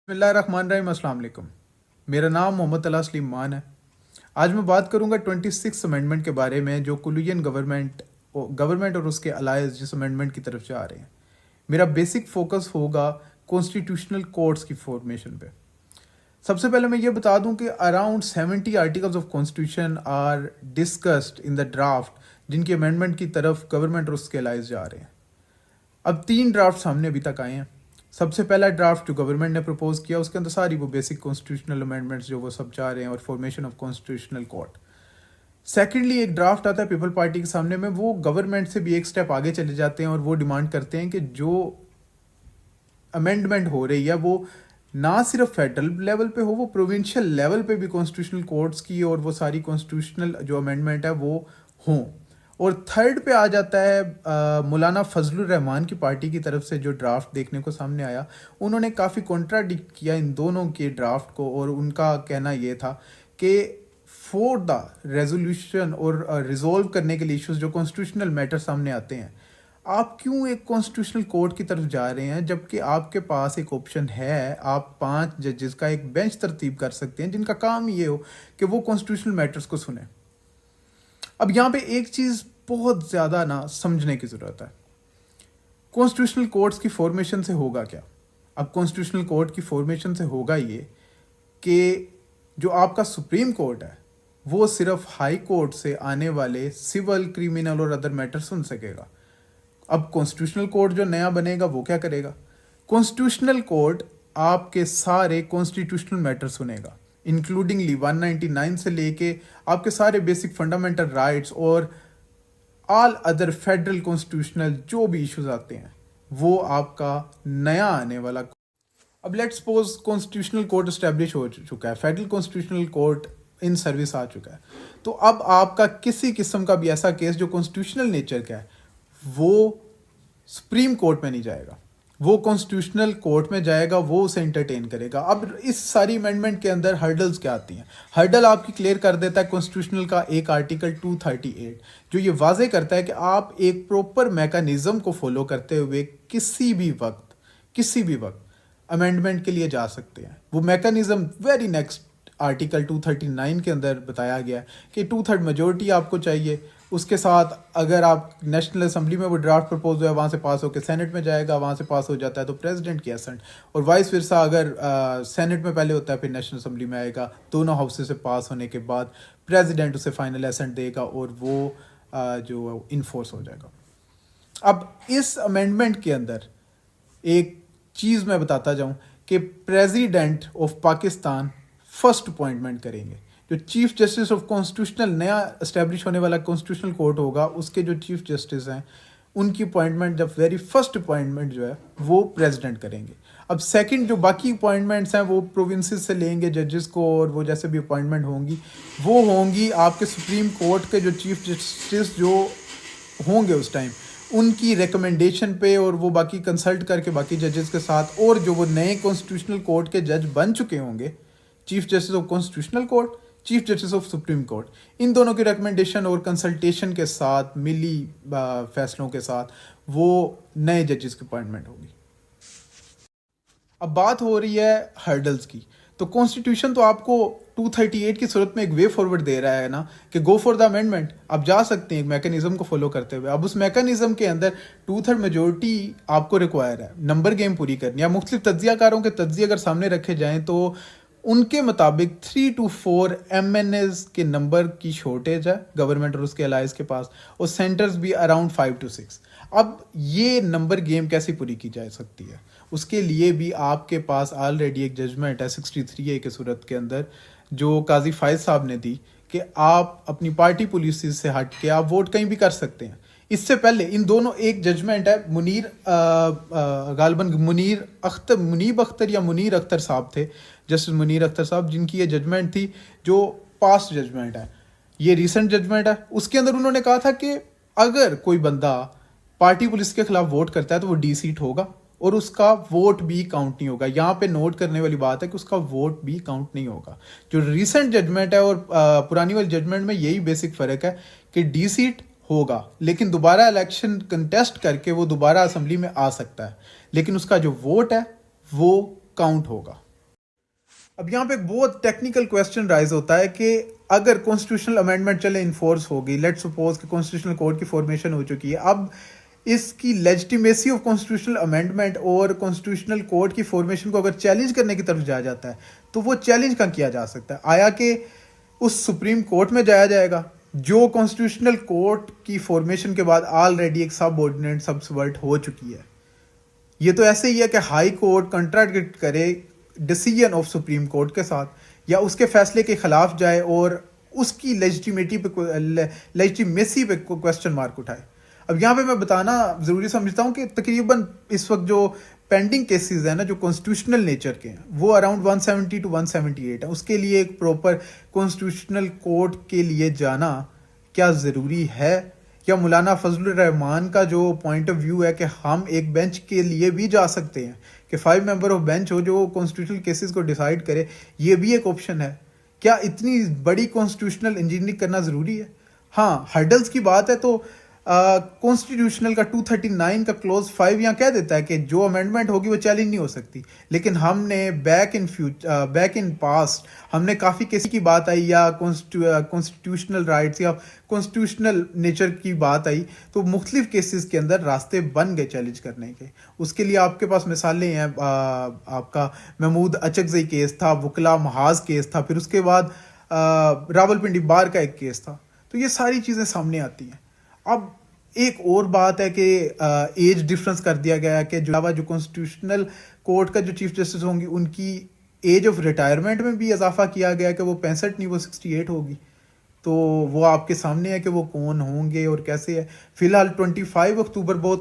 बिस्मिल्लाहिर्रहमानिर्रहीम, अस्सलाम वालेकुम। मेरा नाम मोहम्मद तला सलीम मान है। आज मैं बात करूंगा 26 अमेंडमेंट के बारे में जो कोलिशन गवर्नमेंट और उसके अलायंस जिस अमेंडमेंट की तरफ जा रहे हैं। मेरा बेसिक फोकस होगा कॉन्स्टिट्यूशनल कोर्ट्स की फॉर्मेशन पे। सबसे पहले मैं ये बता दूं कि around 70 articles of constitution are discussed in the draft, जिनकी अमेंडमेंट की तरफ गवर्नमेंट और उसके अलायंस जा रहे हैं। अब 3 ड्राफ्ट सामने अभी तक आए हैं। सबसे पहला ड्राफ्ट जो गवर्नमेंट ने प्रपोज किया उसके अंदर सारी वो बेसिक कॉन्स्टिट्यूशनल अमेंडमेंट्स जो वो सब चाह रहे हैं और formation of constitutional court. Secondly एक ड्राफ्ट आता है पीपल पार्टी के सामने में, वो गवर्नमेंट से भी एक स्टेप आगे चले जाते हैं और वो डिमांड करते हैं कि जो अमेंडमेंट हो रही है वो ना सिर्फ फेडरल लेवल पे हो, वो प्रोविंशियल लेवल पे भी कॉन्स्टिट्यूशनल कोर्ट्स की और वो सारी कॉन्स्टिट्यूशनल जो अमेंडमेंट है वो हों। और थर्ड पे आ जाता है मौलाना फजलुर रहमान की पार्टी की तरफ से जो ड्राफ्ट देखने को सामने आया। उन्होंने काफ़ी कॉन्ट्राडिक्ट किया इन दोनों के ड्राफ्ट को और उनका कहना ये था कि फॉर द रेजोल्यूशन और रिजोल्व करने के लिए इश्यूज जो कॉन्स्टिट्यूशनल मैटर सामने आते हैं, आप क्यों एक कॉन्स्टिट्यूशनल कोर्ट की तरफ जा रहे हैं जबकि आपके पास एक ऑप्शन है, आप 5 जजेस का एक बेंच तरतीब कर सकते हैं जिनका काम ये हो कि वो कॉन्स्टिट्यूशनल मैटर्स को सुने। अब यहाँ पे एक चीज़ बहुत ज़्यादा ना समझने की ज़रूरत है। कॉन्स्टिट्यूशनल कोर्ट्स की फॉर्मेशन से होगा क्या? अब कॉन्स्टिट्यूशनल कोर्ट की फॉर्मेशन से होगा ये कि जो आपका सुप्रीम कोर्ट है वो सिर्फ हाई कोर्ट से आने वाले सिविल, क्रिमिनल और अदर मैटर सुन सकेगा। अब कॉन्स्टिट्यूशनल कोर्ट जो नया बनेगा वो क्या करेगा? कॉन्स्टिट्यूशनल कोर्ट आपके सारे कॉन्स्टिट्यूशनल मैटर सुनेगा, इंक्लूडिंगली 199 से लेके आपके सारे बेसिक फंडामेंटल राइट्स और ऑल अदर फेडरल कॉन्स्टिट्यूशनल जो भी इश्यूज आते हैं वो आपका नया आने वाला। अब let's suppose constitutional court establish हो चुका है, federal constitutional court in service आ चुका है, तो अब आपका किसी किस्म का भी ऐसा केस जो कॉन्स्टिट्यूशनल नेचर का है वो सुप्रीम कोर्ट में नहीं जाएगा, वो कॉन्स्टिट्यूशनल कोर्ट में जाएगा, वो उसे एंटरटेन करेगा। अब इस सारी अमेंडमेंट के अंदर हर्डल्स क्या आती हैं? हर्डल आपकी क्लियर कर देता है कॉन्स्टिट्यूशनल का एक आर्टिकल 238 जो ये वाजे करता है कि आप एक प्रॉपर मैकेनिज्म को फॉलो करते हुए किसी भी वक्त अमेंडमेंट के लिए जा सकते हैं। वो मैकेनिज्म वेरी नेक्स्ट आर्टिकल 239 के अंदर बताया गया कि 2/3 मेजोरिटी आपको चाहिए। उसके साथ अगर आप नेशनल असेंबली में वो ड्राफ्ट प्रपोज हुआ है वहाँ से पास होकर सेनेट में जाएगा, वहाँ से पास हो जाता है तो प्रेसिडेंट की एसेंट, और वाइस वर्सा अगर सेनेट में पहले होता है फिर नेशनल असेंबली में आएगा, दोनों हाउसेस से पास होने के बाद प्रेसिडेंट उसे फाइनल एसेंट देगा और वो जो इन्फोर्स हो जाएगा। अब इस अमेंडमेंट के अंदर एक चीज़ मैं बताता जाऊँ कि president of Pakistan first appointment करेंगे। जो चीफ जस्टिस ऑफ कॉन्स्टिट्यूशनल नया एस्टेब्लिश होने वाला कॉन्स्टिट्यूशनल कोर्ट होगा उसके जो चीफ जस्टिस हैं उनकी अपॉइंटमेंट जब वेरी फर्स्ट अपॉइंटमेंट जो है वो प्रेसिडेंट करेंगे। अब सेकंड जो बाकी अपॉइंटमेंट्स हैं वो प्रोविंसेस से लेंगे जजेस को, और वो जैसे भी अपॉइंटमेंट होंगी वो होंगी आपके सुप्रीम कोर्ट के जो चीफ जस्टिस जो होंगे उस टाइम उनकी रिकमेंडेशन पे, और वो बाकी कंसल्ट करके बाकी जजेस के साथ, और जो वो नए कॉन्स्टिट्यूशनल कोर्ट के जज बन चुके होंगे, chief justice of constitutional court, chief justice of supreme court, इन दोनों की रिकमेंडेशन और कंसल्टेशन के साथ मिली फैसलों के साथ वो नए जजेस की अपॉइंटमेंट होगी। अब बात हो रही है हर्डल्स की, तो कॉन्स्टिट्यूशन तो आपको 238 की सूरत में एक वे फॉरवर्ड दे रहा है ना कि गो फॉर द अमेंडमेंट, आप जा सकते हैं एक मैकेनिज्म को फॉलो करते हुए। अब उस मैकेनिज्म के अंदर 2/3 मेजोरिटी आपको रिक्वायर है, नंबर गेम पूरी करनी है। मुख्तलिफ तज्जियाकारों के तज्जिए अगर सामने रखे जाएँ तो उनके मुताबिक 3 to 4 MNAs के नंबर की शॉर्टेज है गवर्नमेंट और उसके अलाइज के पास, और सेंटर्स भी अराउंड 5 to 6। अब ये नंबर गेम कैसे पूरी की जा सकती है? उसके लिए भी आपके पास ऑलरेडी एक जजमेंट है 63A के सूरत के अंदर जो काजी फायद साहब ने दी कि आप अपनी पार्टी पॉलिसी से हट के आप वोट कहीं भी कर सकते हैं। इससे पहले इन दोनों एक जजमेंट है गालबन मुनीब अख्तर या मुनीर अख्तर साहब थे, जस्टिस मुनीर अख्तर साहब, जिनकी ये जजमेंट थी जो पास्ट जजमेंट है, ये रीसेंट जजमेंट है। उसके अंदर उन्होंने कहा था कि अगर कोई बंदा पार्टी पुलिस के खिलाफ वोट करता है तो वो डी-सीट होगा और उसका वोट भी काउंट नहीं होगा। यहाँ पे नोट करने वाली बात है कि उसका वोट भी काउंट नहीं होगा। जो रीसेंट जजमेंट है और पुरानी वाली जजमेंट में यही बेसिक फ़र्क है कि डी-सीट होगा लेकिन दोबारा इलेक्शन कंटेस्ट करके वो दोबारा असेंबली में आ सकता है, लेकिन उसका जो वोट है वो काउंट होगा। अब यहाँ पे एक बहुत टेक्निकल क्वेश्चन राइज होता है कि अगर कॉन्स्टिट्यूशनल अमेंडमेंट चले इन्फोर्स होगी, लेट सपोज कि कॉन्स्टिट्यूशनल कोर्ट की फॉर्मेशन हो चुकी है, अब इसकी लेजिटिमेसी ऑफ कॉन्स्टिट्यूशनल अमेंडमेंट और कॉन्स्टिट्यूशनल कोर्ट की फॉर्मेशन को अगर चैलेंज करने की तरफ जाया जाता है तो वो चैलेंज कहाँ किया जा सकता है? आया कि उस सुप्रीम कोर्ट में जाया जाएगा जो कॉन्स्टिट्यूशनल कोर्ट की फॉर्मेशन के बाद ऑलरेडी एक सब ऑर्डिनेट सब्सवर्ट हो चुकी है। ये तो ऐसे ही है कि हाई कोर्ट कंट्राडिक्ट करे डिसीजन ऑफ सुप्रीम कोर्ट के साथ या उसके फैसले के खिलाफ जाए और उसकी लेजिटिमेसी पे क्वेश्चन मार्क उठाए। अब यहाँ पे मैं बताना ज़रूरी समझता हूँ कि तकरीबन इस वक्त जो पेंडिंग केसेस हैं ना, जो कॉन्स्टिट्यूशनल नेचर के हैं, वो अराउंड 170 टू 178 है। उसके लिए एक प्रॉपर कॉन्स्टिट्यूशनल कोर्ट के लिए जाना क्या ज़रूरी है? या मौलाना फजलुर रहमान का जो पॉइंट ऑफ व्यू है कि हम एक बेंच के लिए भी जा सकते हैं कि 5 मेंबर ऑफ बेंच हो जो कॉन्स्टिट्यूशनल केसेस को डिसाइड करे, ये भी एक ऑप्शन है। क्या इतनी बड़ी कॉन्स्टिट्यूशनल इंजीनियरिंग करना ज़रूरी है? हाँ, हर्डल्स की बात है तो कॉन्स्टिट्यूशनल का 239 का क्लोज 5 यहाँ कह देता है कि जो अमेंडमेंट होगी वो चैलेंज नहीं हो सकती। लेकिन हमने बैक इन पास्ट हमने काफ़ी केस की बात आई या कॉन्स्टिट्यूशनल राइट्स या कॉन्स्टिट्यूशनल नेचर की बात आई तो मुख्तलिफ केसेस के अंदर रास्ते बन गए चैलेंज करने के। उसके लिए आपके पास मिसालें हैं, आपका महमूद अचकजई केस था, वकला महाज केस था, फिर उसके बाद रावलपिंडी बार का एक केस था। तो ये सारी चीज़ें सामने आती हैं। अब एक और बात है कि एज डिफरेंस कर दिया गया है कि जो कॉन्स्टिट्यूशनल कोर्ट का जो चीफ जस्टिस होंगी उनकी एज ऑफ रिटायरमेंट में भी इजाफा किया गया कि वो 65 नहीं वो 68 होगी। तो वो आपके सामने है कि वो कौन होंगे और कैसे है। फिलहाल 25 अक्टूबर बहुत